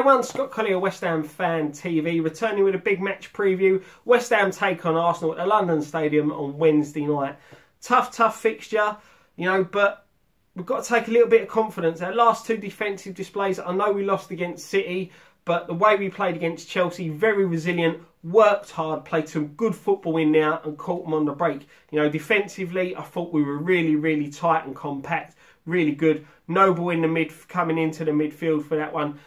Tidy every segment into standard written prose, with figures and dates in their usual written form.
everyone, Scott Collier, West Ham Fan TV, returning with a big match preview. West Ham take on Arsenal at the London Stadium on Wednesday night. Tough fixture, you know, but we've got to take a little bit of confidence. Our last two defensive displays, I know we lost against City, but the way we played against Chelsea, very resilient, worked hard, played some good football in there and caught them on the break. You know, defensively, I thought we were really tight and compact, really good. Noble in the mid, coming into the midfield for that one.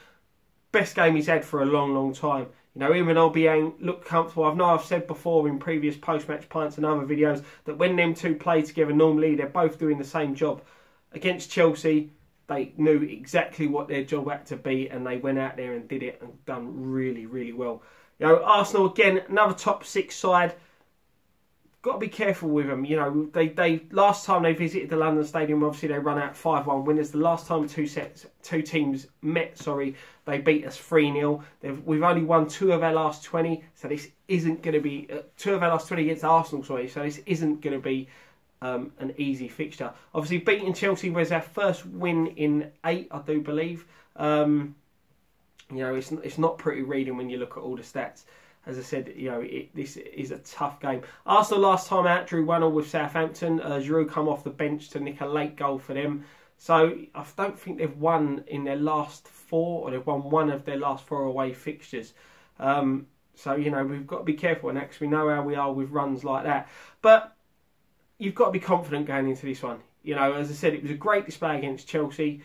Best game he's had for a long time. You know, him and Obiang look comfortable. I've said before in previous post-match pints and other videos that when them two play together, normally they're both doing the same job. Against Chelsea, they knew exactly what their job had to be and they went out there and did it and done really well. You know, Arsenal, again, another top six side. Got to be careful with them. You know, they last time they visited the London Stadium, obviously they run out 5-1 winners. The last time two teams met, they beat us 3-0. We've only won 2 of our last 20, so this isn't going to be 2 of our last 20 against Arsenal. So this isn't going to be an easy fixture. Obviously, beating Chelsea was our first win in 8, I do believe. You know, it's not pretty reading when you look at all the stats. As I said, you know, this is a tough game. Arsenal last time out drew 1-1 with Southampton. Giroud come off the bench to nick a late goal for them. So I don't think they've won in their last 4, or they've won 1 of their last 4 away fixtures. So, you know, we've got to be careful and actually know how we are with runs like that. But you've got to be confident going into this one. You know, as I said, it was a great display against Chelsea.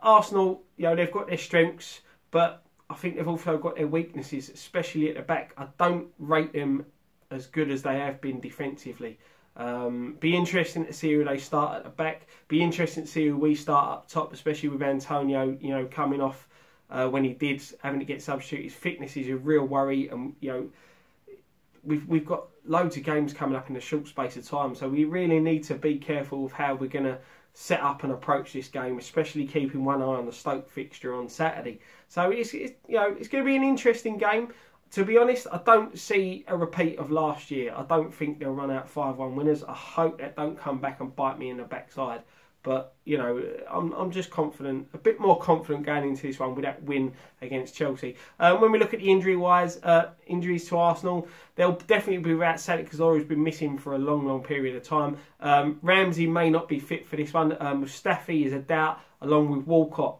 Arsenal, you know, they've got their strengths, but I think they've also got their weaknesses, especially at the back. I don't rate them as good as they have been defensively. Be interesting to see who they start at the back. Be interesting to see who we start up top, especially with Antonio, you know, coming off when he did, having to get substituted. His fitness is a real worry, and you know, we've got loads of games coming up in a short space of time, so we really need to be careful of how we're going to set up and approach this game, especially keeping one eye on the Stoke fixture on Saturday. So it's you know, it's going to be an interesting game. To be honest, I don't see a repeat of last year. I don't think they'll run out 5-1 winners. I hope that don't come back and bite me in the backside. But, you know, I'm just confident, a bit more confident going into this one with that win against Chelsea. When we look at the injuries to Arsenal, they'll definitely be without Sadik Cazorla, who's been missing for a long period of time. Ramsey may not be fit for this one. Mustafi is a doubt, along with Walcott.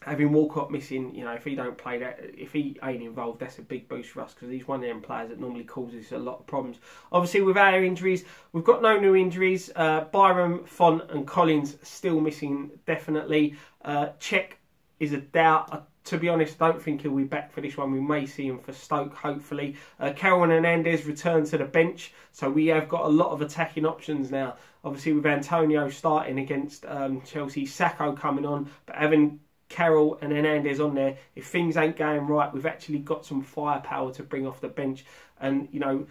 Having Walcott missing, you know, if he don't play that, if he ain't involved, that's a big boost for us because he's one of them players that normally causes a lot of problems. Obviously, with our injuries, we've got no new injuries. Byram, Font and Collins still missing, definitely. Cech is a doubt. To be honest, I don't think he'll be back for this one. We may see him for Stoke, hopefully. Carol and Hernandez return to the bench, so we have got a lot of attacking options now. Obviously, with Antonio starting against Chelsea, Sacco coming on, but having Carroll and Hernandez on there, if things ain't going right, we've actually got some firepower to bring off the bench. And, you know,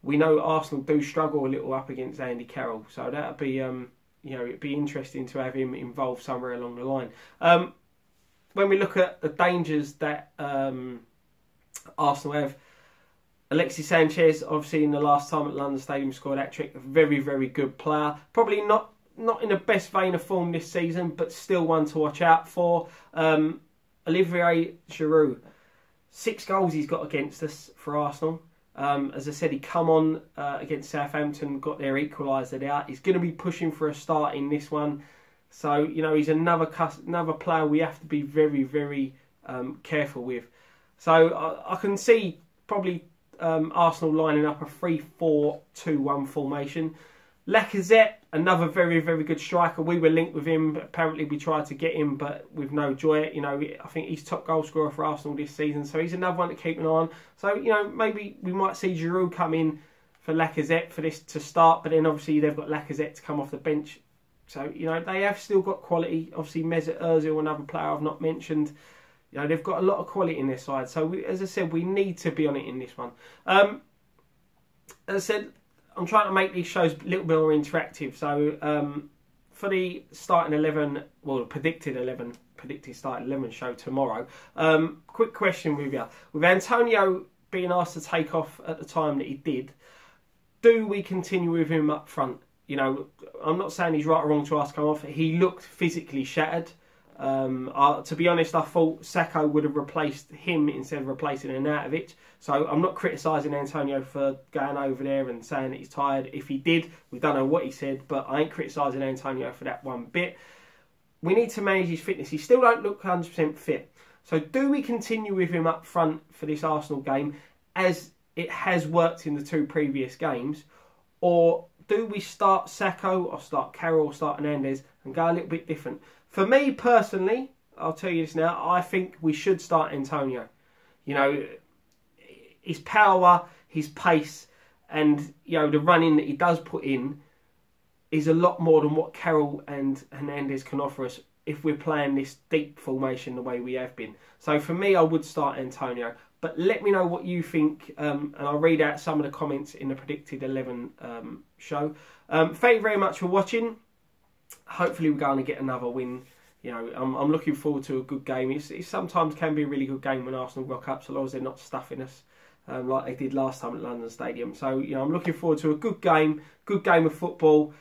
we know Arsenal do struggle a little up against Andy Carroll. So that'll be, you know, it'd be interesting to have him involved somewhere along the line. When we look at the dangers that Arsenal have, Alexis Sanchez, obviously in the last time at London Stadium scored that trick, a very good player. Probably not in the best vein of form this season, but still one to watch out for. Olivier Giroud, 6 goals he's got against us for Arsenal. As I said, he come on against Southampton, got their equaliser out. He's going to be pushing for a start in this one. So, you know, he's another player we have to be very careful with. So I can see probably Arsenal lining up a 3-4-2-1 formation. Lacazette, another very good striker. We were linked with him, but apparently we tried to get him, but with no joy. You know, I think he's top goal scorer for Arsenal this season, so he's another one to keep an eye on. So, you know, maybe we might see Giroud come in for Lacazette for this to start, but then obviously they've got Lacazette to come off the bench. So, you know, they have still got quality. Obviously, Mesut Ozil, another player I've not mentioned. You know, they've got a lot of quality in their side. So, as I said, we need to be on it in this one. As I said, I'm trying to make these shows a little bit more interactive. So, for the starting 11, well, predicted starting 11 show tomorrow, quick question with you. With Antonio being asked to take off at the time that he did, do we continue with him up front? You know, I'm not saying he's right or wrong to ask to come off. He looked physically shattered. To be honest, I thought Sakho would have replaced him instead of replacing Arnautovic. So I'm not criticising Antonio for going over there and saying that he's tired. If he did, we don't know what he said, but I ain't criticising Antonio for that one bit. We need to manage his fitness. He still don't look 100% fit. So do we continue with him up front for this Arsenal game as it has worked in the 2 previous games? Or do we start Sakho or start Carroll or start Hernandez and go a little bit different? For me personally, I'll tell you this now, I think we should start Antonio. You know, his power, his pace, and, you know, the running that he does put in is a lot more than what Carroll and Hernandez can offer us if we're playing this deep formation the way we have been. So for me, I would start Antonio. But let me know what you think, and I'll read out some of the comments in the Predicted 11 show. Thank you very much for watching. Hopefully we're going to get another win. You know, I'm looking forward to a good game. It sometimes can be a really good game when Arsenal rock up, so long as they're not stuffing us like they did last time at London Stadium. So, you know, I'm looking forward to a good game of football.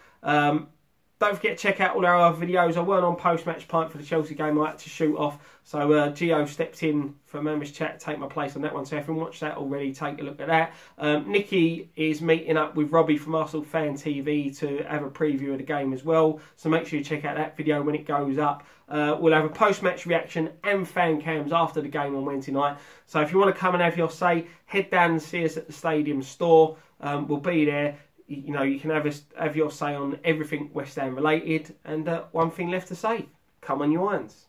Don't forget to check out all our other videos. I weren't on post-match pint for the Chelsea game. I had to shoot off. So Gio stepped in for Members Chat to take my place on that one. So if you haven't watched that already, take a look at that. Nicky is meeting up with Robbie from Arsenal Fan TV to have a preview of the game as well. So make sure you check out that video when it goes up. We'll have a post-match reaction and fan cams after the game on Wednesday night. So if you want to come and have your say, head down and see us at the Stadium store. We'll be there. You know, you can have your say on everything West Ham related. And one thing left to say, come on you irons.